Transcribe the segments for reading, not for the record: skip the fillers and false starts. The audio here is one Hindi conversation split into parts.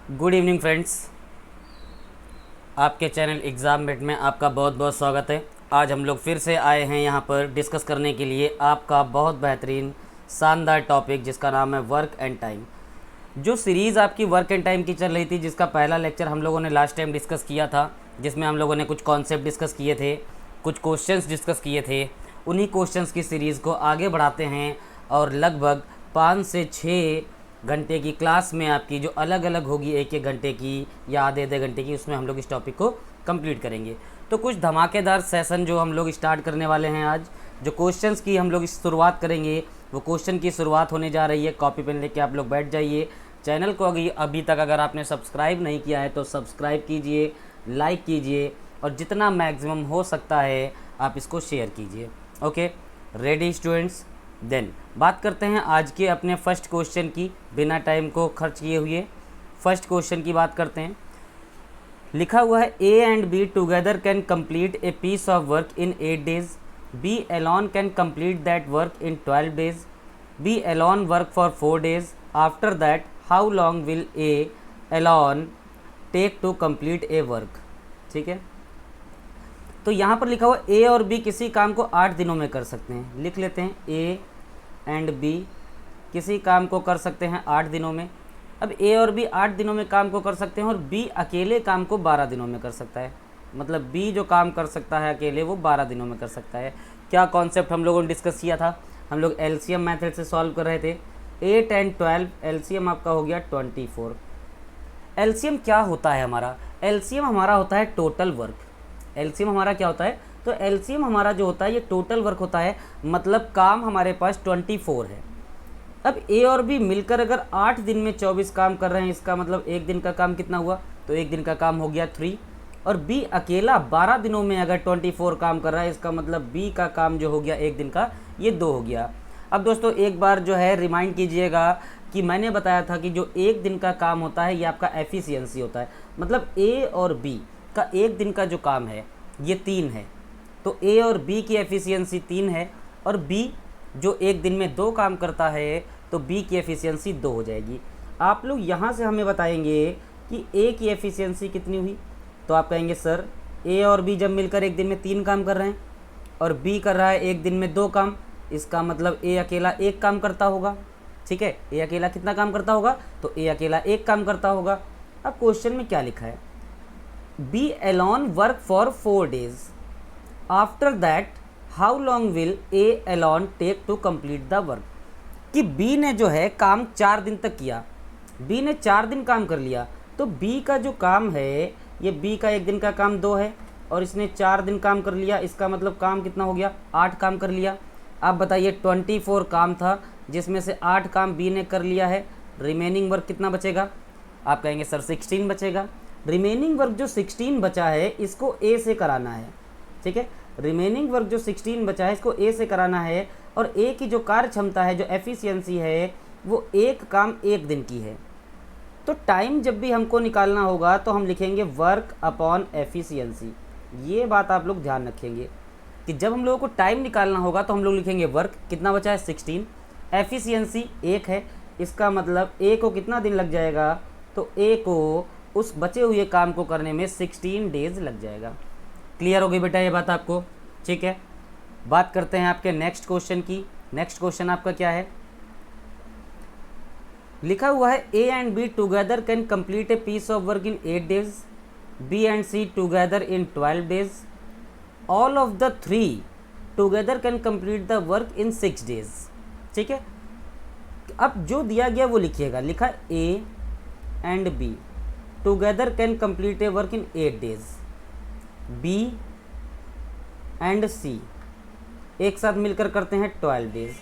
गुड इवनिंग फ्रेंड्स, आपके चैनल एग्ज़ाममेट में आपका बहुत बहुत स्वागत है। आज हम लोग फिर से आए हैं यहाँ पर डिस्कस करने के लिए आपका बहुत बेहतरीन शानदार टॉपिक जिसका नाम है वर्क एंड टाइम। जो सीरीज़ आपकी वर्क एंड टाइम की चल रही थी, जिसका पहला लेक्चर हम लोगों ने लास्ट टाइम डिस्कस किया था, जिसमें हम लोगों ने कुछ कॉन्सेप्ट डिस्कस किए थे, कुछ क्वेश्चंस डिस्कस किए थे। उन्हीं क्वेश्चंस की सीरीज़ को आगे बढ़ाते हैं और लगभग 5 से 6 घंटे की क्लास में आपकी जो अलग अलग होगी, एक एक घंटे की या आधे आधे घंटे की, उसमें हम लोग इस टॉपिक को कंप्लीट करेंगे। तो कुछ धमाकेदार सेशन जो हम लोग स्टार्ट करने वाले हैं आज, जो क्वेश्चंस की हम लोग शुरुआत करेंगे, वो क्वेश्चन की शुरुआत होने जा रही है। कॉपी पेन लेके आप लोग बैठ जाइए। चैनल को अभी तक अगर आपने सब्सक्राइब नहीं किया है तो सब्सक्राइब कीजिए, लाइक कीजिए और जितना मैक्सिमम हो सकता है आप इसको शेयर कीजिए। Okay, ready students? देन बात करते हैं आज के अपने फर्स्ट क्वेश्चन की, बिना टाइम को खर्च किए हुए फर्स्ट क्वेश्चन की बात करते हैं। लिखा हुआ है A and B together can complete a piece of work in 8 days, B alone can complete that work in 12 days, B alone work for 4 days, after that how long will A alone take to complete a work. ठीक है, तो यहाँ पर लिखा हुआ ए और बी किसी काम को 8 दिनों में कर सकते हैं। लिख लेते हैं, ए एंड बी किसी काम को कर सकते हैं 8 दिनों में। अब ए और बी 8 दिनों में काम को कर सकते हैं और बी अकेले काम को 12 दिनों में कर सकता है। मतलब बी जो काम कर सकता है अकेले, वो 12 दिनों में कर सकता है। क्या कॉन्सेप्ट हम लोगों ने डिस्कस किया था? हम लोग एलसीएम मेथड से सॉल्व कर रहे थे। 8 एंड 12, एलसीएम आपका हो गया 24। एलसीएम क्या होता है हमारा? एलसीएम हमारा होता है टोटल वर्क। एलसीएम हमारा क्या होता है? तो एलसीएम हमारा जो होता है ये टोटल वर्क होता है, मतलब काम हमारे पास 24 है। अब ए और बी मिलकर अगर 8 दिन में 24 काम कर रहे हैं, इसका मतलब एक दिन का काम कितना हुआ? तो एक दिन का काम हो गया 3। और बी अकेला 12 दिनों में अगर 24 काम कर रहा है, इसका मतलब बी का काम जो हो गया एक दिन का, ये 2 हो गया। अब दोस्तों एक बार जो है रिमाइंड कीजिएगा कि मैंने बताया था कि जो एक दिन का काम होता है ये आपका एफिशिएंसी होता है। मतलब ए और बी का एक दिन का जो काम है ये 3 है, तो ए और बी की एफिशिएंसी 3 है। और बी जो एक दिन में 2 काम करता है तो बी की एफिशिएंसी 2 हो जाएगी। आप लोग यहाँ से हमें बताएंगे कि ए की एफिशिएंसी कितनी हुई, तो आप कहेंगे सर ए और बी जब मिलकर एक दिन में 3 काम कर रहे हैं और बी कर रहा है एक दिन में 2 काम, इसका मतलब ए अकेला 1 काम करता होगा। ठीक है, ए अकेला कितना काम करता होगा? तो ए अकेला 1 काम करता होगा। अब क्वेश्चन में क्या लिखा है? B alone work for 4 days, after that how long will A alone take to complete the work. कि बी ने जो है काम 4 दिन तक किया, बी ने 4 दिन काम कर लिया, तो बी का जो काम है ये बी का एक दिन का काम 2 है और इसने 4 दिन काम कर लिया, इसका मतलब काम कितना हो गया? 8 काम कर लिया। आप बताइए 24 काम था जिसमें से 8 काम बी ने कर लिया है, रिमेनिंग वर्क कितना बचेगा? आप कहेंगे सर 16 बचेगा। रिमेनिंग वर्क जो 16 बचा है इसको ए से कराना है। ठीक है, रिमेनिंग वर्क जो 16 बचा है इसको ए से कराना है और ए की जो कार्य क्षमता है, जो एफिशिएंसी है, वो एक काम एक दिन की है। तो टाइम जब भी हमको निकालना होगा तो हम लिखेंगे वर्क अपॉन एफिशिएंसी। ये बात आप लोग ध्यान रखेंगे कि जब हम लोगों को टाइम निकालना होगा तो हम लोग लिखेंगे वर्क कितना बचा है 16, एफिशिएंसी 1 है, इसका मतलब ए को कितना दिन लग जाएगा? तो ए को उस बचे हुए काम को करने में 16 डेज लग जाएगा। क्लियर हो गई बेटा ये बात आपको? ठीक है, बात करते हैं आपके नेक्स्ट क्वेश्चन की। नेक्स्ट क्वेश्चन आपका क्या है? लिखा हुआ है A and B together can complete a piece of work in 8 days, B and C together in 12 days, all of the 3 together can complete the work in 6 days। ठीक है, अब जो दिया गया वो लिखिएगा। लिखा A and B together can complete a work in 8 days, B and C एक साथ मिलकर करते हैं 12 days,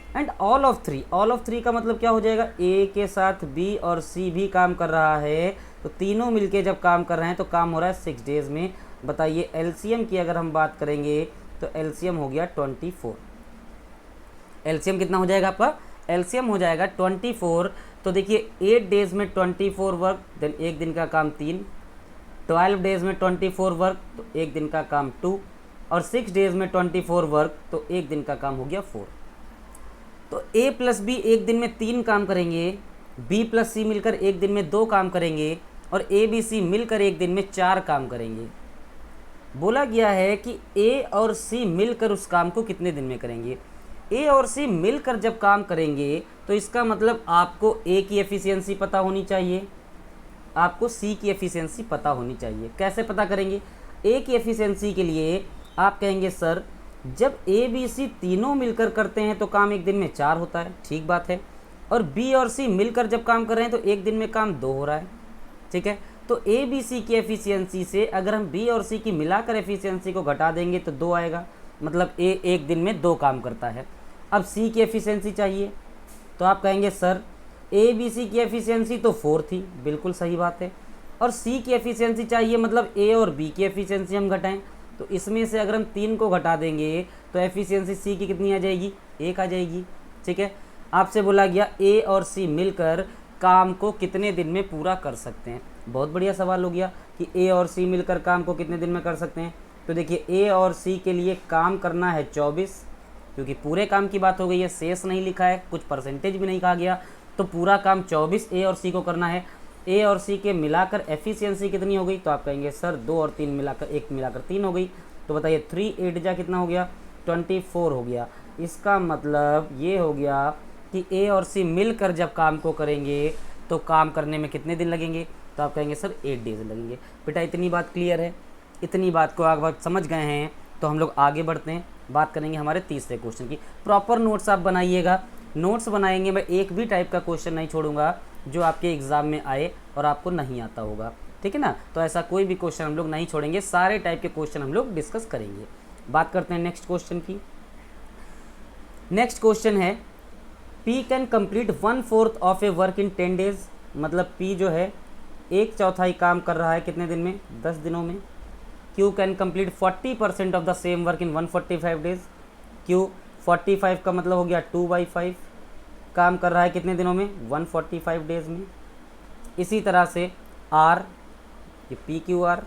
and all of 3। All of 3 का मतलब क्या हो जाएगा? ए के साथ बी और सी भी काम कर रहा है, तो तीनों मिलके जब काम कर रहे हैं तो काम हो रहा है 6 days में। बताइए एलसीएम की अगर हम बात करेंगे तो एलसीएम हो गया 24। एलसीएम कितना हो जाएगा आपका? एलसीएम हो जाएगा 24। तो देखिए 8 days में 24 वर्क, देन एक दिन का काम 3, 12 days में 24 वर्क तो एक दिन का काम 2, और 6 days में 24 वर्क तो एक दिन का काम हो गया 4। तो ए प्लस बी एक दिन में 3 काम करेंगे, बी प्लस सी मिलकर एक दिन में 2 काम करेंगे और ए बी सी मिलकर एक दिन में 4 काम करेंगे। बोला गया है कि ए और सी मिलकर उस काम को कितने दिन में करेंगे। ए और सी मिलकर जब काम करेंगे तो इसका मतलब आपको ए की एफिशिएंसी पता होनी चाहिए, आपको सी की एफिशिएंसी पता होनी चाहिए। कैसे पता करेंगे? ए की एफिशिएंसी के लिए आप कहेंगे सर जब ए बी सी तीनों मिलकर करते हैं तो काम एक दिन में 4 होता है, ठीक बात है। और बी और सी मिलकर जब काम कर रहे हैं तो एक दिन में काम 2 हो रहा है, ठीक है। तो ए बी सी की एफिशिएंसी से अगर हम बी और सी की मिलाकर एफिशिएंसी को घटा देंगे तो 2 आएगा, मतलब ए एक दिन में 2 काम करता है। अब सी की एफिशिएंसी चाहिए तो आप कहेंगे सर ए बी सी की एफिशिएंसी तो 4 थी, बिल्कुल सही बात है। और सी की एफिशिएंसी चाहिए मतलब ए और बी की एफिशिएंसी हम घटाएं, तो इसमें से अगर हम 3 को घटा देंगे तो एफिशिएंसी सी की कितनी आ जाएगी? 1 आ जाएगी, ठीक है। आपसे बोला गया ए और सी मिलकर काम को कितने दिन में पूरा कर सकते हैं। बहुत बढ़िया सवाल हो गया कि ए और सी मिलकर काम को कितने दिन में कर सकते हैं। तो देखिए ए और सी के लिए काम करना है 24, क्योंकि पूरे काम की बात हो गई है, शेष नहीं लिखा है, कुछ परसेंटेज भी नहीं कहा गया, तो पूरा काम 24 ए और सी को करना है। ए और सी के मिलाकर एफिशिएंसी कितनी हो गई? तो आप कहेंगे सर 2 और 3 मिलाकर 1 मिलाकर 3 हो गई। तो बताइए 3 8 जा कितना हो गया? 24 हो गया। इसका मतलब ये हो गया कि ए और सी मिलकर जब काम को करेंगे तो काम करने में कितने दिन लगेंगे? तो आप कहेंगे सर 8 डेज लगेंगे। बेटा इतनी बात क्लियर है? इतनी बात को आप समझ गए हैं तो हम लोग आगे बढ़ते हैं, बात करेंगे हमारे तीसरे क्वेश्चन की। प्रॉपर नोट्स आप बनाइएगा, नोट्स बनाएंगे, मैं एक भी टाइप का क्वेश्चन नहीं छोड़ूंगा जो आपके एग्ज़ाम में आए और आपको नहीं आता होगा, ठीक है ना। तो ऐसा कोई भी क्वेश्चन हम लोग नहीं छोड़ेंगे, सारे टाइप के क्वेश्चन हम लोग डिस्कस करेंगे। बात करते हैं नेक्स्ट क्वेश्चन की। नेक्स्ट क्वेश्चन है P can complete 1/4 of A work in 10 days. मतलब P जो है 1/4 काम कर रहा है कितने दिन में? 10 दिनों में। Q can complete 40% of the same work in 145 days. Q 45 का मतलब हो गया 2/5 काम कर रहा है कितने दिनों में? 145 डेज में। इसी तरह से R, ये PQR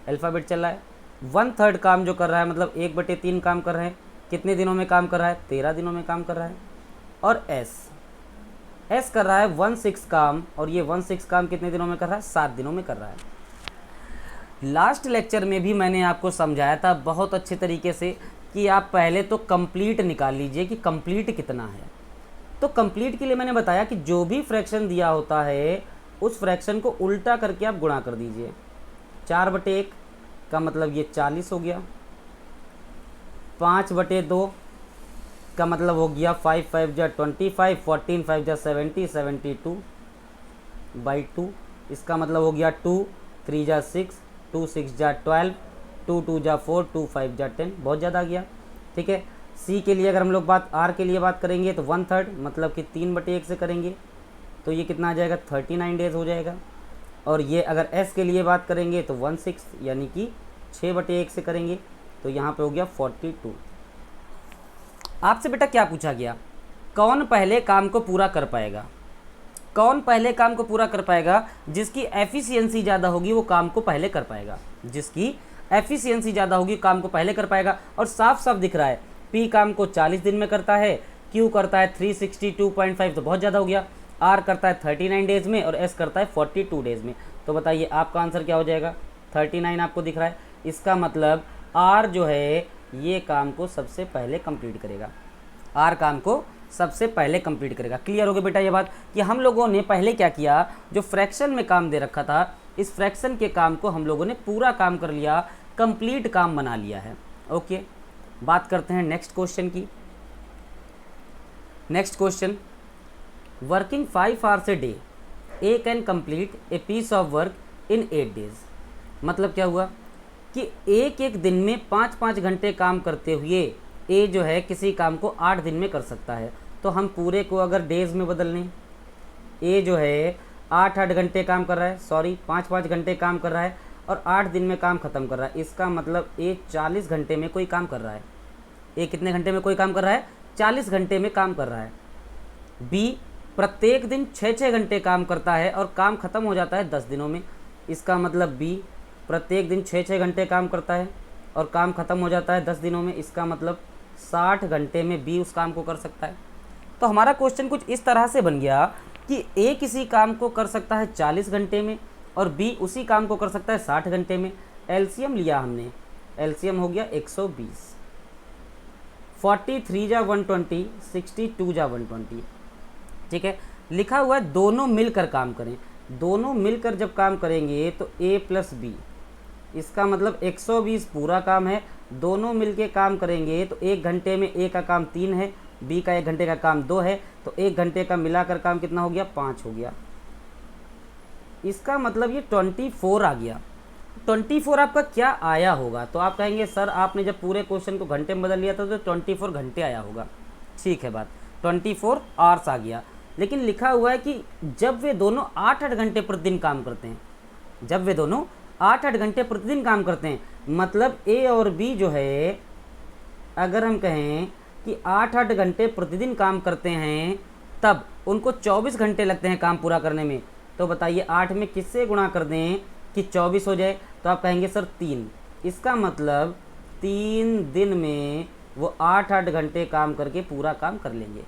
अल्फ़ाबेट चल रहा है, 1/3 काम जो कर रहा है मतलब 1/3 काम कर रहे हैं, कितने दिनों में काम कर रहा है? 13 दिनों में काम कर रहा है। और S कर रहा है 1/6 काम, और ये 1/6 काम कितने दिनों में कर रहा है? 7 दिनों में कर रहा है। लास्ट लेक्चर में भी मैंने आपको समझाया था बहुत अच्छे तरीके से कि आप पहले तो कंप्लीट निकाल लीजिए कि कंप्लीट कितना है। तो कंप्लीट के लिए मैंने बताया कि जो भी फ्रैक्शन दिया होता है उस फ्रैक्शन को उल्टा करके आप गुणा कर दीजिए। 4/1 का मतलब ये 40 हो गया, 5/2 का मतलब हो गया 5 5 जा 25, 14 5 जा 70, 72/2। इसका मतलब हो गया 2 3 जा 6, 2 6 जा 12, 2 2 जा 4, 2 5 जा 10, बहुत ज़्यादा आ गया, ठीक है। सी के लिए अगर हम लोग R के लिए बात करेंगे तो 1/3 मतलब कि 3/1 से करेंगे तो ये कितना आ जाएगा? 39 डेज हो जाएगा। और ये अगर S के लिए बात करेंगे तो 1/6 यानी कि 6/1 से करेंगे तो यहाँ पे हो गया 42। आपसे बेटा क्या पूछा गया? कौन पहले काम को पूरा कर पाएगा? कौन पहले काम को पूरा कर पाएगा? जिसकी एफिशिएंसी ज़्यादा होगी वो काम को पहले कर पाएगा, जिसकी एफिशिएंसी ज़्यादा होगी काम को पहले कर पाएगा। और साफ साफ दिख रहा है P काम को 40 दिन में करता है, Q करता है 362.5 तो बहुत ज़्यादा हो गया, R करता है 39 डेज़ में और S करता है 42 डेज़ में। तो बताइए आपका आंसर क्या हो जाएगा? 39 आपको दिख रहा है। इसका मतलब R जो है ये काम को सबसे पहले कंप्लीट करेगा, R काम को सबसे पहले कंप्लीट करेगा। क्लियर हो गया बेटा ये बात कि हम लोगों ने पहले क्या किया, जो फ्रैक्शन में काम दे रखा था इस फ्रैक्शन के काम को हम लोगों ने पूरा काम कर लिया, कंप्लीट काम बना लिया है। ओके, बात करते हैं नेक्स्ट क्वेश्चन की। Next question, working 5 hours a day A can complete a piece of work in 8 days. मतलब क्या हुआ कि एक एक दिन में 5-5 घंटे काम करते हुए ए जो है किसी काम को 8 दिन में कर सकता है। तो हम पूरे को अगर डेज में बदल लें, ए जो है 8-8 घंटे काम कर रहा है, सॉरी 5-5 घंटे काम कर रहा है और 8 दिन में काम ख़त्म कर रहा है। इसका मतलब ए 40 घंटे में कोई काम कर रहा है। ए कितने घंटे में कोई काम कर रहा है? 40 घंटे में काम कर रहा है। बी प्रत्येक दिन 6-6 घंटे काम करता है और काम ख़त्म हो जाता है 10 दिनों में। इसका मतलब बी प्रत्येक दिन 6-6 घंटे काम करता है और काम ख़त्म हो जाता है 10 दिनों में। इसका मतलब 60 घंटे में बी उस काम को कर सकता है। तो हमारा क्वेश्चन कुछ इस तरह से बन गया कि ए किसी काम को कर सकता है 40 घंटे में और बी उसी काम को कर सकता है 60 घंटे में। एलसीएम लिया हमने, एलसीएम हो गया 120, 43 जा 120, 62 जा 120। ठीक है, लिखा हुआ है दोनों मिलकर काम करें। दोनों मिलकर जब काम करेंगे तो ए प्लस बी, इसका मतलब 120 पूरा काम है। दोनों मिलके काम करेंगे तो 1 घंटे में ए का काम 3 है, बी का 1 घंटे का काम 2 है, तो 1 घंटे का मिलाकर काम कितना हो गया, 5 हो गया। इसका मतलब ये 24 आ गया। 24 आपका क्या आया होगा? तो आप कहेंगे सर आपने जब पूरे क्वेश्चन को घंटे में बदल लिया था तो 24 घंटे आया होगा। ठीक है बात, 24 आवर्स आ गया। लेकिन लिखा हुआ है कि जब वे दोनों 8-8 घंटे प्रतिदिन काम करते हैं, जब वे दोनों 8-8 घंटे प्रतिदिन काम करते हैं, मतलब ए और बी जो है, अगर हम कहें कि 8-8 घंटे प्रतिदिन काम करते हैं तब उनको 24 घंटे लगते हैं काम पूरा करने में। तो बताइए 8 में किससे गुणा कर दें कि 24 हो जाए? तो आप कहेंगे सर 3। इसका मतलब 3 दिन में वो 8-8 घंटे काम करके पूरा काम कर लेंगे।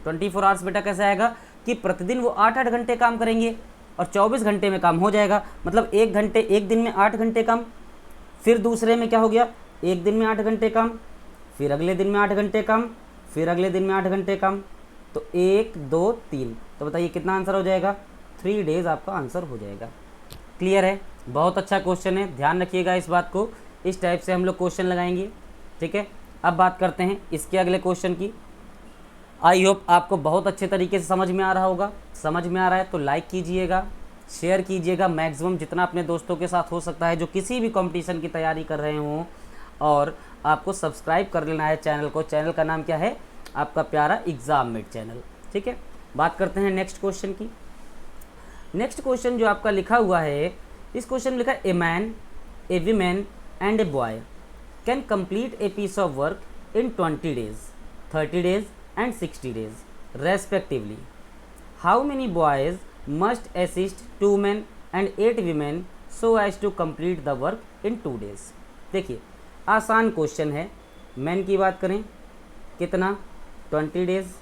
24 आवर्स बेटा कैसे आएगा कि प्रतिदिन वो 8-8 घंटे काम करेंगे और 24 घंटे में काम हो जाएगा। मतलब 1 घंटे, एक दिन में 8 घंटे काम, फिर दूसरे में क्या हो गया, एक दिन में 8 घंटे काम, फिर अगले दिन में 8 घंटे काम, फिर अगले दिन में 8 घंटे काम। तो 1 2 3, तो बताइए कितना आंसर हो जाएगा? 3 डेज आपका आंसर हो जाएगा। क्लियर है? बहुत अच्छा क्वेश्चन है, ध्यान रखिएगा इस बात को। इस टाइप से हम लोग क्वेश्चन लगाएंगे। ठीक है, अब बात करते हैं इसके अगले क्वेश्चन की। आई होप आपको बहुत अच्छे तरीके से समझ में आ रहा होगा। समझ में आ रहा है तो लाइक कीजिएगा, शेयर कीजिएगा मैक्सिमम जितना अपने दोस्तों के साथ हो सकता है जो किसी भी कंपटीशन की तैयारी कर रहे हों। और आपको सब्सक्राइब कर लेना है चैनल को। चैनल का नाम क्या है? आपका प्यारा एग्जाममेट चैनल। ठीक है, बात करते हैं नेक्स्ट क्वेश्चन की। नेक्स्ट क्वेश्चन जो आपका लिखा हुआ है, इस क्वेश्चन में लिखा है a man, a women and a boy can complete a piece of work in 20 days, 30 days and 60 days respectively. How many boys must assist 2 men and 8 women so as to complete the work in 2 days? देखिए आसान क्वेश्चन है। मैन की बात करें कितना, 20 डेज,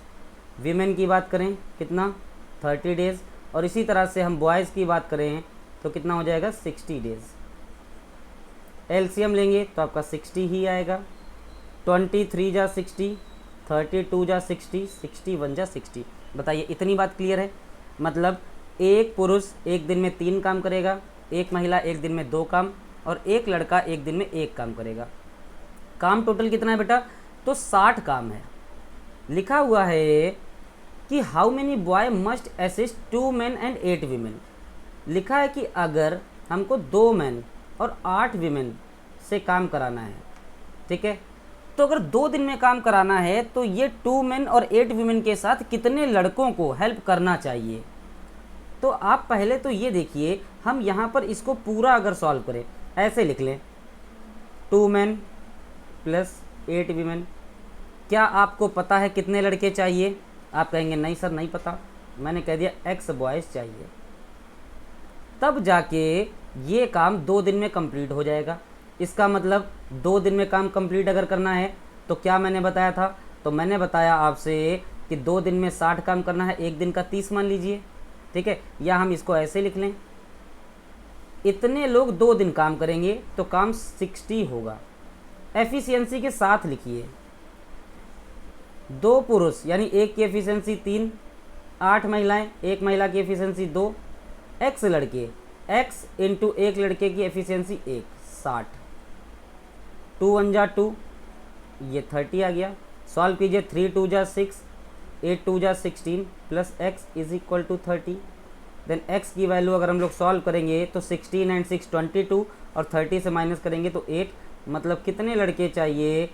वीमेन की बात करें कितना, 30 डेज, और इसी तरह से हम बॉयज़ की बात करें तो कितना हो जाएगा, 60 डेज। एलसीएम लेंगे तो आपका 60 ही आएगा। 23 जा 60, 32 जा 60, 61 जा 60। बताइए इतनी बात क्लियर है? मतलब एक पुरुष एक दिन में 3 काम करेगा, एक महिला एक दिन में 2 काम, और एक लड़का एक दिन में 1 काम करेगा। काम टोटल कितना है बेटा? तो 60 काम है। लिखा हुआ है कि how many boy must assist 2 man and 8 women. लिखा है कि अगर हमको 2 मैन और 8 वीमेन से काम कराना है, ठीक है, तो अगर 2 दिन में काम कराना है तो ये 2 मैन और 8 वीमेन के साथ कितने लड़कों को हेल्प करना चाहिए? तो आप पहले तो ये देखिए, हम यहाँ पर इसको पूरा अगर सॉल्व करें, ऐसे लिख लें 2 मैन प्लस 8 वीमेन। क्या आपको पता है कितने लड़के चाहिए? आप कहेंगे नहीं सर नहीं पता, मैंने कह दिया x बॉयज़ चाहिए। तब जाके ये काम 2 दिन में कंप्लीट हो जाएगा। इसका मतलब 2 दिन में काम कंप्लीट अगर करना है तो क्या मैंने बताया था? तो मैंने बताया आपसे कि 2 दिन में 60 काम करना है, एक दिन का 30 मान लीजिए, ठीक है। या हम इसको ऐसे लिख लें, इतने लोग 2 दिन काम करेंगे तो काम 60 होगा। एफिशिएंसी के साथ लिखिए, 2 पुरुष यानी 1 की एफिशिएंसी 3, 8 महिलाएं, 1 महिला की एफिशिएंसी 2, x लड़के, x इंटू 1 लड़के की एफिशिएंसी 1, 60, 2 1 जा 2, ये 30 आ गया। सॉल्व कीजिए, 3 2 जा 6, 8 2 जा 16 plus x is equal to 30। Then x की वैल्यू अगर हम लोग सॉल्व करेंगे तो 16 एंड 6 22, और 30 से माइनस करेंगे तो 8। मतलब कितने लड़के चाहिए?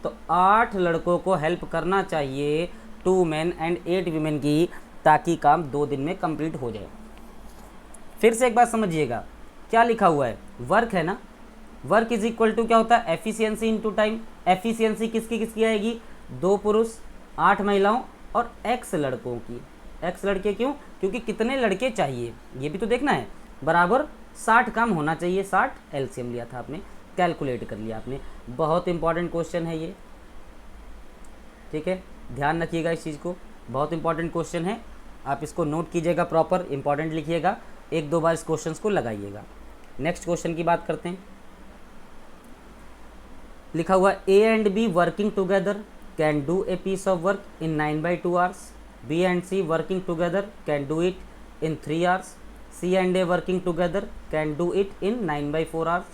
तो 8 लड़कों को हेल्प करना चाहिए 2 मैन एंड 8 वीमेन की, ताकि काम 2 दिन में कंप्लीट हो जाए। फिर से एक बात समझिएगा, क्या लिखा हुआ है? वर्क है ना, वर्क इज इक्वल टू क्या होता है? Efficiency into time. एफिशिएंसी किसकी किसकी आएगी? 2 पुरुष, 8 महिलाओं और x लड़कों की। x लड़के क्यों? क्योंकि कितने लड़के चाहिए ये भी तो देखना है। बराबर 60 काम होना चाहिए। 60 एलसीएम लिया था आपने, कैलकुलेट कर लिया आपने। बहुत इंपॉर्टेंट क्वेश्चन है ये, ठीक है, ध्यान रखिएगा इस चीज़ को, बहुत इंपॉर्टेंट क्वेश्चन है। आप इसको नोट कीजिएगा, प्रॉपर इंपॉर्टेंट लिखिएगा, एक दो बार इस क्वेश्चन को लगाइएगा। नेक्स्ट क्वेश्चन की बात करते हैं। लिखा हुआ A and B working together can do a piece of work in 9/2 hours, B and C working together can do it in 3 hours, C and A working together can do it in 9/4 hours,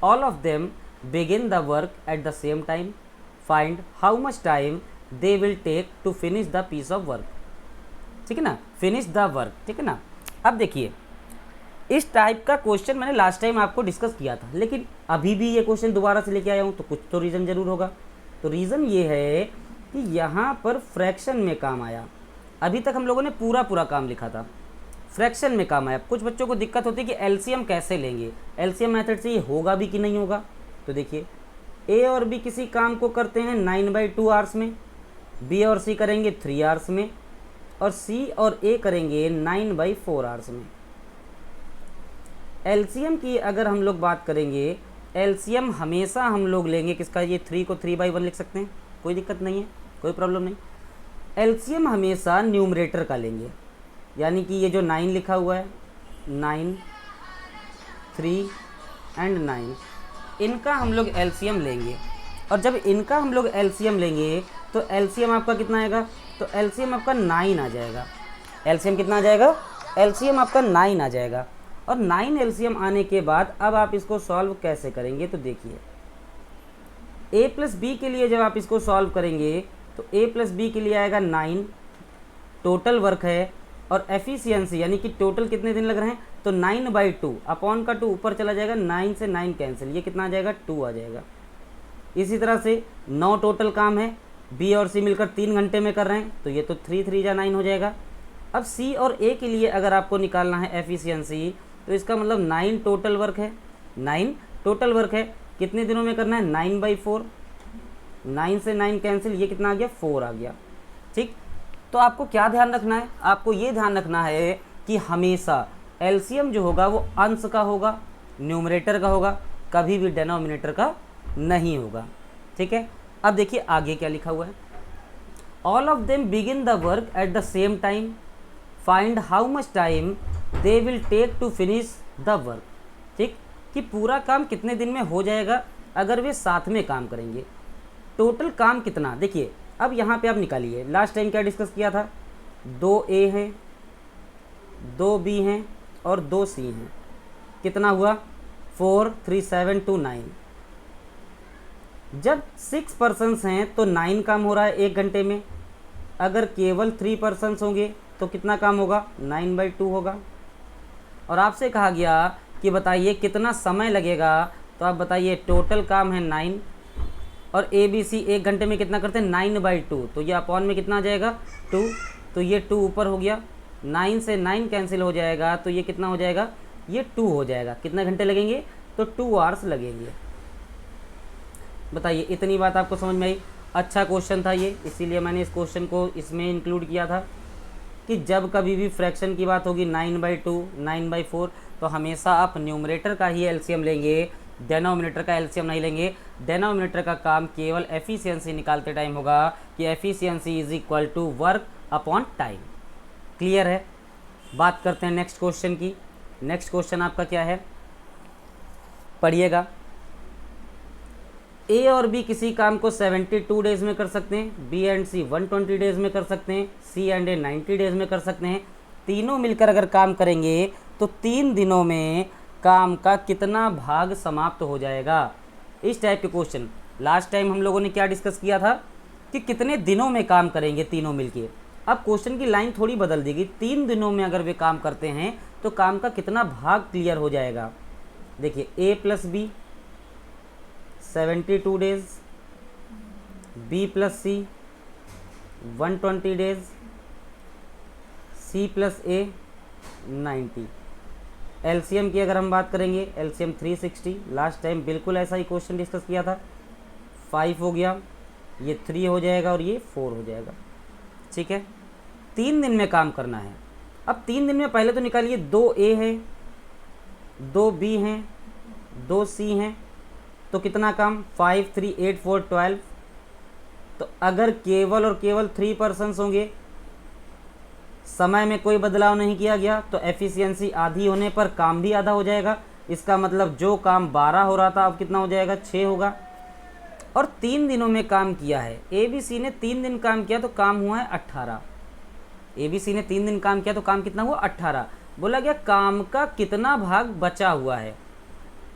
all of them begin the work at the same time, find how much time they will take to finish the piece of work। ठीक है ना, फिनिश द वर्क, ठीक है ना। अब देखिए इस टाइप का क्वेश्चन मैंने लास्ट टाइम आपको डिस्कस किया था, लेकिन अभी भी ये क्वेश्चन दोबारा से लेके आया हूँ, तो कुछ तो रीज़न ज़रूर होगा। तो रीज़न ये है कि यहाँ पर फ्रैक्शन में काम आया। अभी तक हम लोगों ने पूरा पूरा काम लिखा था, फ्रैक्शन में काम आया। कुछ बच्चों को दिक्कत होती है कि एलसीएम कैसे लेंगे, एलसीएम मेथड से ये होगा भी कि नहीं होगा। तो देखिए ए और बी किसी काम को करते हैं 9/2 hours में, बी और सी करेंगे 3 hours में, और सी और ए करेंगे 9/4 hours में। एलसीएम की अगर हम लोग बात करेंगे, एलसीएम हमेशा हम लोग लेंगे किसका, ये 3 को 3/1 लिख सकते हैं, कोई दिक्कत नहीं है, कोई प्रॉब्लम नहीं। एलसीएम हमेशा न्यूमरेटर का लेंगे, यानी कि ये जो 9 लिखा हुआ है, 9, 3 एंड 9, इनका हम लोग एलसीएम लेंगे। और जब इनका हम लोग एलसीएम लेंगे तो एलसीएम आपका कितना आएगा, तो एलसीएम आपका 9 आ जाएगा। एलसीएम कितना आ जाएगा, एलसीएम आपका 9 आ जाएगा। और 9 एलसीएम आने के बाद अब आप इसको सॉल्व कैसे करेंगे, तो देखिए ए प्लस बी के लिए जब आप इसको सॉल्व करेंगे तो ए प्लस बी के लिए आएगा 9, टोटल वर्क है, और एफिशिएंसी यानी कि टोटल कितने दिन लग रहे हैं, तो 9/2 अपॉन का 2 ऊपर चला जाएगा, 9 से 9 कैंसिल, ये कितना आ जाएगा, 2 आ जाएगा। इसी तरह से 9 टोटल काम है, बी और सी मिलकर 3 घंटे में कर रहे हैं, तो ये तो 3 3 जा 9 हो जाएगा। अब सी और ए के लिए अगर आपको निकालना है एफिशिएंसी, तो इसका मतलब 9 टोटल वर्क है, 9 टोटल वर्क है, कितने दिनों में करना है, 9/4, 9 से 9 कैंसिल, ये कितना आ गया, 4 आ गया। ठीक, तो आपको क्या ध्यान रखना है, आपको ये ध्यान रखना है कि हमेशा एलसीएम जो होगा वो अंश का होगा, न्यूमरेटर का होगा, कभी भी डिनोमिनेटर का नहीं होगा। ठीक है, अब देखिए आगे क्या लिखा हुआ है, all of them begin the work at the same time, find how much time they will take to finish the work. ठीक, कि पूरा काम कितने दिन में हो जाएगा अगर वे साथ में काम करेंगे, टोटल काम कितना। देखिए अब यहाँ पे आप निकालिए, लास्ट टाइम क्या डिस्कस किया था, 2 ए हैं, 2 बी हैं और 2 सी हैं, कितना हुआ, 4 3 7 2 9। जब 6 पर्सन्स हैं तो 9 काम हो रहा है 1 घंटे में, अगर केवल 3 पर्सन्स होंगे तो कितना काम होगा, 9/2 होगा। और आपसे कहा गया कि बताइए कितना समय लगेगा, तो आप बताइए टोटल काम है 9, और ए बी सी 1 घंटे में कितना करते हैं, 9/2, तो ये अपॉन में कितना आ जाएगा, 2, तो ये 2 ऊपर हो गया, 9 से 9 कैंसिल हो जाएगा, तो ये कितना हो जाएगा, ये 2 हो जाएगा। कितने घंटे लगेंगे, तो 2 आवर्स लगेंगे। बताइए इतनी बात आपको समझ में आई। अच्छा क्वेश्चन था ये, इसीलिए मैंने इस क्वेश्चन को इसमें इंक्लूड किया था कि जब कभी भी फ्रैक्शन की बात होगी 9/2, 9/4, तो हमेशा आप न्यूमरेटर का ही एलसीएम लेंगे, डेनोमिनेटर का एलसीएम नहीं लेंगे। डेनोमिनेटर का काम केवल एफिशिएंसी निकालते टाइम होगा कि efficiency is equal to work upon time. Clear है। बात करते हैं नेक्स्ट क्वेश्चन की। नेक्स्ट क्वेश्चन आपका क्या है, पढ़िएगा। ए और बी किसी काम को 72 डेज में कर सकते हैं, बी एंड सी 120 डेज में कर सकते हैं, सी एंड ए 90 डेज में कर सकते हैं। तीनों मिलकर अगर काम करेंगे तो 3 दिनों में काम का कितना भाग समाप्त हो जाएगा। इस टाइप के क्वेश्चन लास्ट टाइम हम लोगों ने क्या डिस्कस किया था कि कितने दिनों में काम करेंगे तीनों मिलके। अब क्वेश्चन की लाइन थोड़ी बदल देगी, 3 दिनों में अगर वे काम करते हैं तो काम का कितना भाग क्लियर हो जाएगा। देखिए A plus B 72 days, B plus C 120 days, C plus A 90। LCM की अगर हम बात करेंगे, एलसीएम 360, लास्ट टाइम बिल्कुल ऐसा ही क्वेश्चन डिस्कस किया था। 5 हो गया, ये 3 हो जाएगा और ये 4 हो जाएगा। ठीक है, 3 दिन में काम करना है। अब 3 दिन में पहले तो निकालिए, 2 ए है, 2 बी हैं, 2 सी हैं, तो कितना काम, 5 3 8 4 12। तो अगर केवल और केवल 3 पर्सन्स होंगे, समय में कोई बदलाव नहीं किया गया तो एफिशिएंसी आधी होने पर काम भी आधा हो जाएगा। इसका मतलब जो काम 12 हो रहा था अब कितना हो जाएगा, 6 होगा। और 3 दिनों में काम किया है, ए बी सी ने 3 दिन काम किया तो काम हुआ है 18। ए बी सी ने 3 दिन काम किया तो काम कितना हुआ, 18। बोला गया काम का कितना भाग बचा हुआ है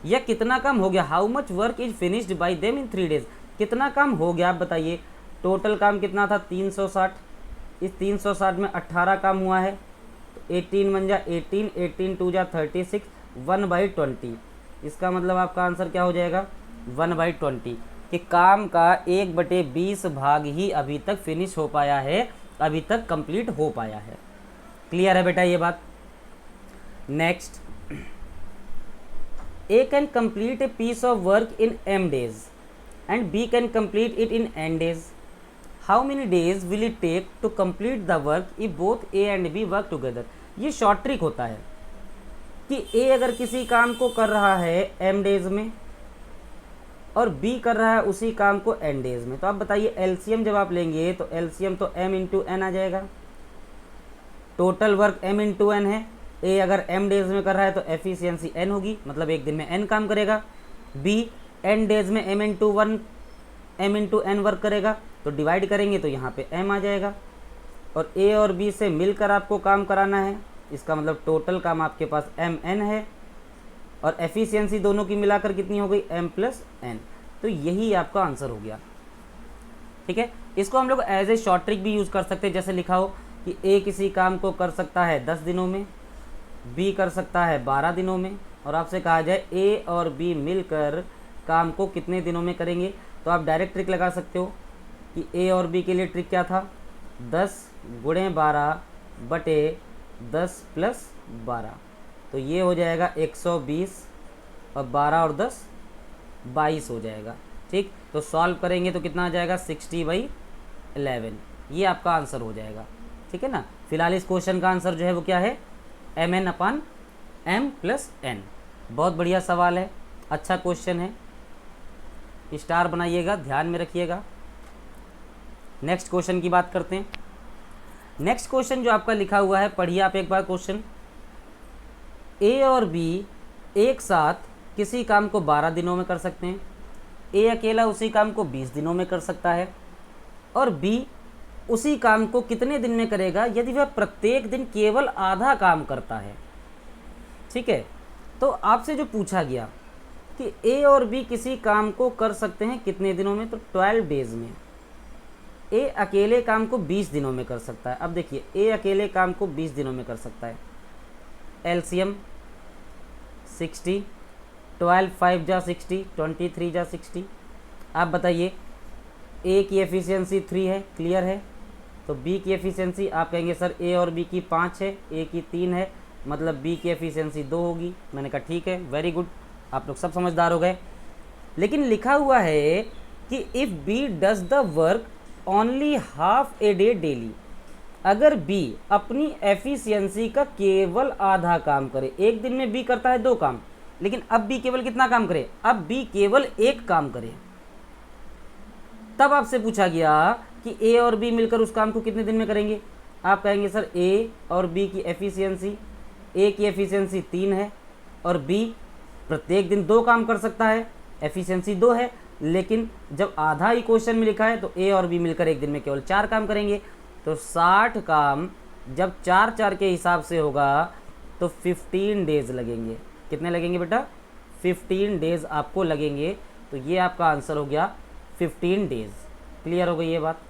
या कितना काम हो गया, how much work is finished bye them in 3 days. कितना काम हो गया आप बताइए। टोटल काम कितना था, 360। इस 360 में 18 काम हुआ है तो 18 बन जा 18, 18 2 जा 36, 1/20। इसका मतलब आपका आंसर क्या हो जाएगा, 1/20, कि काम का 1/20 भाग ही अभी तक फिनिश हो पाया है, अभी तक कंप्लीट हो पाया है। क्लियर है बेटा ये बात। Next, A can complete a piece of work in m days and B can complete it in n days. How many days will it take to complete the work if both A and B work together? ये शॉर्ट ट्रिक होता है कि A अगर किसी काम को कर रहा है m days में और B कर रहा है उसी काम को n days में, तो आप बताइए एलसीएम जब आप लेंगे तो एलसीएम तो m इंटू एन आ जाएगा। Total work m into n है। A अगर m डेज में कर रहा है तो एफिशिएंसी n होगी, मतलब एक दिन में n काम करेगा। B n डेज में m इंटू एन वर्क करेगा, तो डिवाइड करेंगे तो यहाँ पे m आ जाएगा। और A और B से मिलकर आपको काम कराना है, इसका मतलब टोटल काम आपके पास mn है और एफिशिएंसी दोनों की मिलाकर कितनी हो गई, m प्लस n। तो यही आपका आंसर हो गया। ठीक है, इसको हम लोग एज ए शॉर्ट ट्रिक भी यूज़ कर सकते हैं। जैसे लिखा हो कि A किसी काम को कर सकता है 10 दिनों में, B कर सकता है 12 दिनों में, और आपसे कहा जाए A और B मिलकर काम को कितने दिनों में करेंगे, तो आप डायरेक्ट ट्रिक लगा सकते हो कि A और B के लिए ट्रिक क्या था, 10 गुणे 12 बटे 10 प्लस 12, तो ये हो जाएगा 120 और 12 और 10 22 हो जाएगा। ठीक, तो सॉल्व करेंगे तो कितना आ जाएगा, 60/11। ये आपका आंसर हो जाएगा। ठीक है ना। फिलहाल इस क्वेश्चन का आंसर जो है वो क्या है, mn/m प्लस n। बहुत बढ़िया सवाल है, अच्छा क्वेश्चन है, स्टार बनाइएगा, ध्यान में रखिएगा। नेक्स्ट क्वेश्चन की बात करते हैं। नेक्स्ट क्वेश्चन जो आपका लिखा हुआ है, पढ़िए आप एक बार क्वेश्चन। ए और बी एक साथ किसी काम को 12 दिनों में कर सकते हैं। ए अकेला उसी काम को 20 दिनों में कर सकता है और बी उसी काम को कितने दिन में करेगा यदि वह प्रत्येक दिन केवल आधा काम करता है। ठीक है, तो आपसे जो पूछा गया कि ए और बी किसी काम को कर सकते हैं कितने दिनों में, तो 12 डेज में। ए अकेले काम को 20 दिनों में कर सकता है। अब देखिए, ए अकेले काम को 20 दिनों में कर सकता है। एलसीएम 60, 12 5 जा 60, 23 जा 60। आप बताइए, ए की एफिशिएंसी 3 है, क्लियर है, तो बी की एफिशिएंसी आप कहेंगे सर ए और बी की 5 है, ए की 3 है, मतलब बी की एफिशिएंसी 2 होगी। मैंने कहा ठीक है, वेरी गुड, आप लोग सब समझदार हो गए। लेकिन लिखा हुआ है कि if B does the work only half a day daily, अगर बी अपनी एफिशिएंसी का केवल आधा काम करे, एक दिन में बी करता है 2 काम, लेकिन अब बी केवल कितना काम करे, अब बी केवल 1 काम करे, तब आपसे पूछा गया कि ए और बी मिलकर उस काम को कितने दिन में करेंगे। आप कहेंगे सर ए और बी की एफिशिएंसी, ए की एफिशिएंसी 3 है और बी प्रत्येक दिन 2 काम कर सकता है, एफिशिएंसी 2 है, लेकिन जब आधा ही क्वेश्चन में लिखा है तो ए और बी मिलकर एक दिन में केवल 4 काम करेंगे। तो 60 काम जब 4 के हिसाब से होगा तो 15 डेज लगेंगे। कितने लगेंगे बेटा, 15 डेज आपको लगेंगे। तो ये आपका आंसर हो गया 15 डेज। क्लियर हो गई ये बात।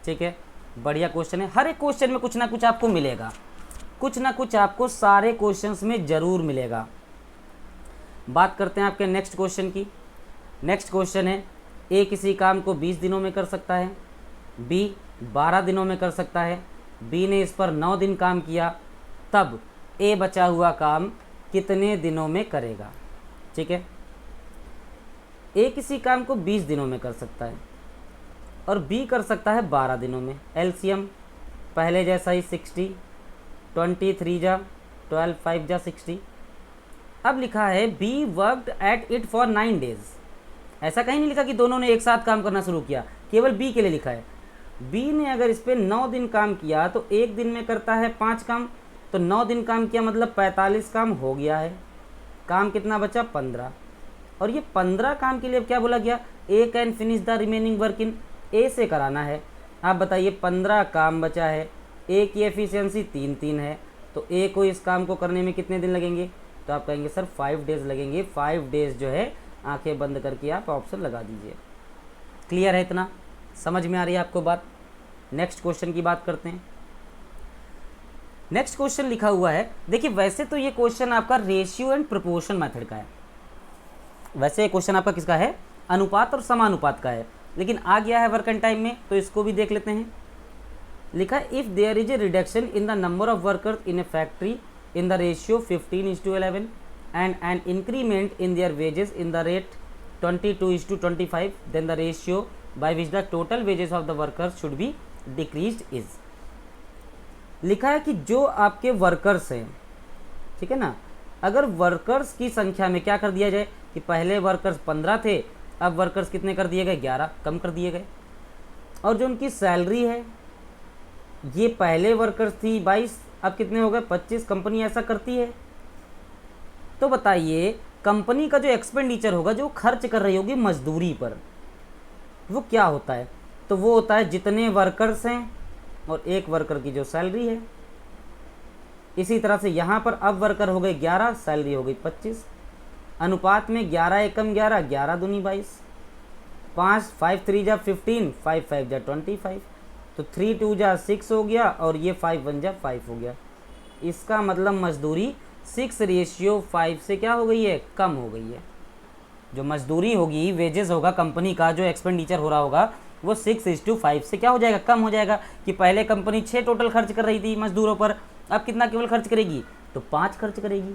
ठीक है, बढ़िया क्वेश्चन है। हर एक क्वेश्चन में कुछ ना कुछ आपको मिलेगा, कुछ ना कुछ आपको सारे क्वेश्चंस में ज़रूर मिलेगा। बात करते हैं आपके नेक्स्ट क्वेश्चन की। नेक्स्ट क्वेश्चन है, ए किसी काम को 20 दिनों में कर सकता है, बी 12 दिनों में कर सकता है, बी ने इस पर 9 दिन काम किया, तब ए बचा हुआ काम कितने दिनों में करेगा। ठीक है, ए किसी काम को 20 दिनों में कर सकता है और बी कर सकता है 12 दिनों में। एलसीएम पहले जैसा ही 60, 23 जा 12 5 जा 60। अब लिखा है be worked at it for 9 days. ऐसा कहीं नहीं लिखा कि दोनों ने एक साथ काम करना शुरू किया, केवल बी के लिए लिखा है। बी ने अगर इस पर 9 दिन काम किया तो एक दिन में करता है 5 काम, तो 9 दिन काम किया मतलब 45 काम हो गया है। काम कितना बचा? 15। और ये 15 काम के लिए अब क्या बोला गया? A can finish the remaining work in, A से कराना है। आप बताइए 15 काम बचा है, ए की एफिशिएंसी 3 है, तो ए को इस काम को करने में कितने दिन लगेंगे? तो आप कहेंगे सर 5 डेज़ लगेंगे। 5 डेज़ जो है आंखें बंद करके आप ऑप्शन लगा दीजिए। क्लियर है? इतना समझ में आ रही है आपको बात? नेक्स्ट क्वेश्चन की बात करते हैं। नेक्स्ट क्वेश्चन लिखा हुआ है, देखिए वैसे तो ये क्वेश्चन आपका रेशियो एंड प्रोपोर्शन मेथड का है, वैसे ये क्वेश्चन आपका किसका है? अनुपात और समानुपात का है, लेकिन आ गया है वर्क एंड टाइम में, तो इसको भी देख लेते हैं। लिखा है if there is a reduction in the number of workers in a factory in the ratio 15:11 and an increment in their wages in the rate 22:25, then the ratio by which the total wages of the workers should be decreased is. लिखा है कि जो आपके वर्कर्स हैं, ठीक है ना, अगर वर्कर्स की संख्या में क्या कर दिया जाए कि पहले वर्कर्स 15 थे, अब वर्कर्स कितने कर दिए गए? 11 कम कर दिए गए। और जो उनकी सैलरी है, ये पहले वर्कर्स थी 22, अब कितने हो गए? 25। कंपनी ऐसा करती है। तो बताइए कंपनी का जो एक्सपेंडिचर होगा, जो खर्च कर रही होगी मजदूरी पर, वो क्या होता है? तो वो होता है जितने वर्कर्स हैं और एक वर्कर की जो सैलरी है। इसी तरह से यहाँ पर अब वर्कर हो गए 11, सैलरी हो गई 25। अनुपात में 11 एकम 11, 11 दूनी 22, 5 3 जा 15, 5 5 जा 25, तो 3 2 जा 6 हो गया और ये 5 1 जा 5 हो गया। इसका मतलब मजदूरी 6:5 से क्या हो गई है? कम हो गई है। जो मजदूरी होगी, वेजेस होगा कंपनी का, जो एक्सपेंडिचर हो रहा होगा, वो 6:5 से क्या हो जाएगा? कम हो जाएगा। कि पहले कंपनी 6 टोटल खर्च कर रही थी मजदूरों पर, अब कितना केवल खर्च करेगी? तो 5 खर्च करेगी।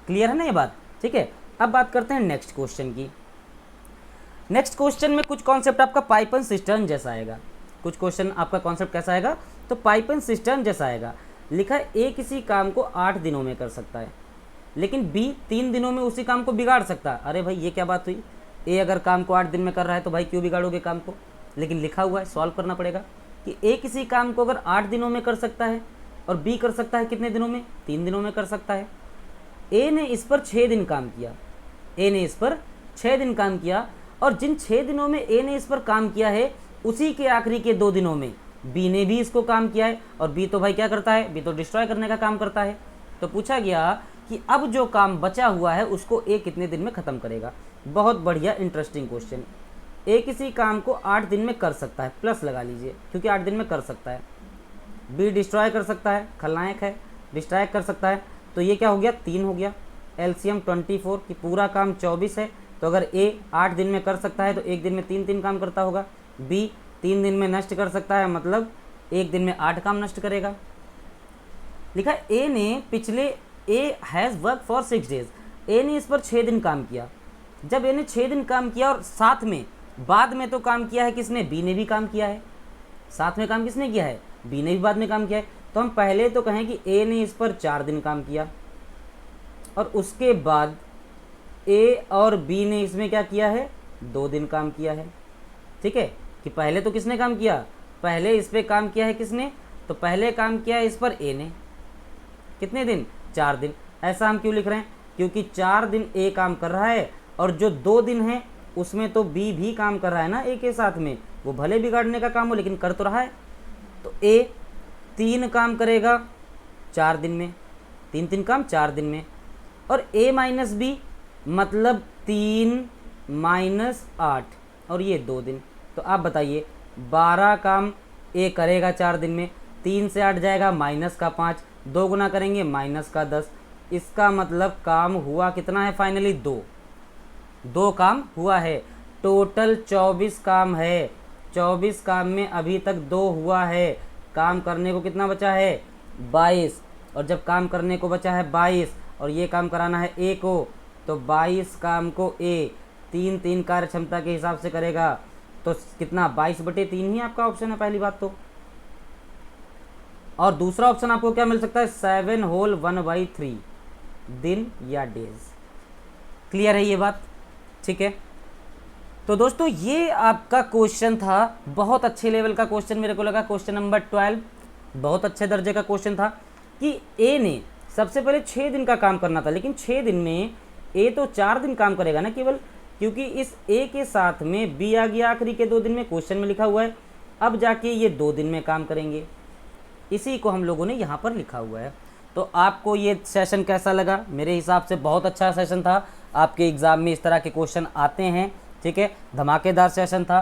क्लियर है ना ये बात? ठीक है। अब बात करते हैं नेक्स्ट क्वेश्चन की। नेक्स्ट क्वेश्चन में कुछ कॉन्सेप्ट आपका पाइप एंड सिस्टर्न जैसा आएगा। कुछ क्वेश्चन आपका कॉन्सेप्ट कैसा आएगा? तो पाइप एंड सिस्टर्न जैसा आएगा। लिखा है ए किसी काम को 8 दिनों में कर सकता है, लेकिन बी 3 दिनों में उसी काम को बिगाड़ सकता है। अरे भाई ये क्या बात हुई? ए अगर काम को 8 दिन में कर रहा है तो भाई क्यों बिगाड़ोगे काम को? लेकिन लिखा हुआ है, सॉल्व करना पड़ेगा कि ए किसी काम को अगर 8 दिनों में कर सकता है और बी कर सकता है कितने दिनों में? 3 दिनों में कर सकता है। ए ने इस पर 6 दिन काम किया, ए ने इस पर 6 दिन काम किया, और जिन 6 दिनों में ए ने इस पर काम किया है, उसी के आखिरी के 2 दिनों में बी ने भी इसको काम किया है। और बी तो भाई क्या करता है? बी तो डिस्ट्रॉय करने का काम करता है। तो पूछा गया कि अब जो काम बचा हुआ है उसको ए कितने दिन में ख़त्म करेगा। बहुत बढ़िया इंटरेस्टिंग क्वेश्चन। ए किसी काम को 8 दिन में कर सकता है, प्लस लगा लीजिए क्योंकि 8 दिन में कर सकता है। बी डिस्ट्रॉय कर सकता है, खलनायक है, डिस्ट्रॉय कर सकता है, तो ये क्या हो गया? 3 हो गया। एलसीएम 24 कि पूरा काम 24 है, तो अगर ए 8 दिन में कर सकता है तो एक दिन में 3 काम करता होगा। बी 3 दिन में नष्ट कर सकता है, मतलब एक दिन में 8 काम नष्ट करेगा। लिखा ए ने पिछले A has work for 6 days, A ने इस पर 6 दिन काम किया। जब ए ने 6 दिन काम किया और साथ में बाद में तो काम किया है किसने? बी ने भी काम किया है। साथ में काम किसने किया है? बी ने भी बाद में काम किया है। तो हम पहले तो कहें कि ए ने इस पर 4 दिन काम किया और उसके बाद ए और बी ने इसमें क्या किया है? 2 दिन काम किया है। ठीक है, कि पहले तो किसने काम किया? पहले इस पे काम किया है किसने? तो पहले काम किया है इस पर ए ने। कितने दिन? 4 दिन। ऐसा हम क्यों लिख रहे हैं? क्योंकि 4 दिन ए काम कर रहा है और जो 2 दिन है उसमें तो बी भी काम कर रहा है ना ए के साथ में। वो भले बिगाड़ने का काम हो लेकिन कर तो रहा है। तो ए 3 काम करेगा 4 दिन में, 3 काम 4 दिन में, और ए माइनस बी मतलब 3 - 8 और ये 2 दिन। तो आप बताइए 12 काम ए करेगा 4 दिन में, 3 से 8 जाएगा माइनस का 5, 2 गुना करेंगे माइनस का 10। इसका मतलब काम हुआ कितना है? फाइनली 2 काम हुआ है। टोटल 24 काम है। 24 काम में अभी तक 2 हुआ है। काम करने को कितना बचा है? 22। और जब काम करने को बचा है 22 और ये काम कराना है ए को, तो 22 काम को ए 3 कार्य क्षमता के हिसाब से करेगा। तो कितना? 22/3 ही आपका ऑप्शन है पहली बात तो। और दूसरा ऑप्शन आपको क्या मिल सकता है? 7 होल 1/3 दिन या डेज। क्लियर है ये बात? ठीक है। तो दोस्तों ये आपका क्वेश्चन था, बहुत अच्छे लेवल का क्वेश्चन मेरे को लगा। क्वेश्चन नंबर 12 बहुत अच्छे दर्जे का क्वेश्चन था कि ए ने सबसे पहले 6 दिन का काम करना था, लेकिन 6 दिन में ए तो 4 दिन काम करेगा ना केवल, क्योंकि इस ए के साथ में बी आ गया आखिरी के 2 दिन में, क्वेश्चन में लिखा हुआ है। अब जाके ये 2 दिन में काम करेंगे, इसी को हम लोगों ने यहाँ पर लिखा हुआ है। तो आपको ये सेशन कैसा लगा? मेरे हिसाब से बहुत अच्छा सेशन था। आपके एग्ज़ाम में इस तरह के क्वेश्चन आते हैं, ठीक है, धमाकेदार सेशन था।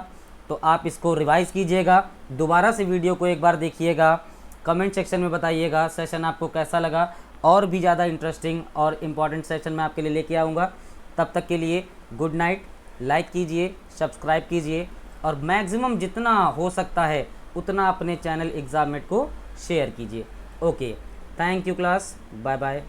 तो आप इसको रिवाइज़ कीजिएगा, दोबारा से वीडियो को एक बार देखिएगा, कमेंट सेक्शन में बताइएगा सेशन आपको कैसा लगा। और भी ज़्यादा इंटरेस्टिंग और इम्पॉर्टेंट सेशन मैं आपके लिए लेके आऊँगा। तब तक के लिए गुड नाइट। लाइक कीजिए, सब्सक्राइब कीजिए और मैक्सिमम जितना हो सकता है उतना अपने चैनल एग्जामेट को शेयर कीजिए। Okay, thank you class, bye bye.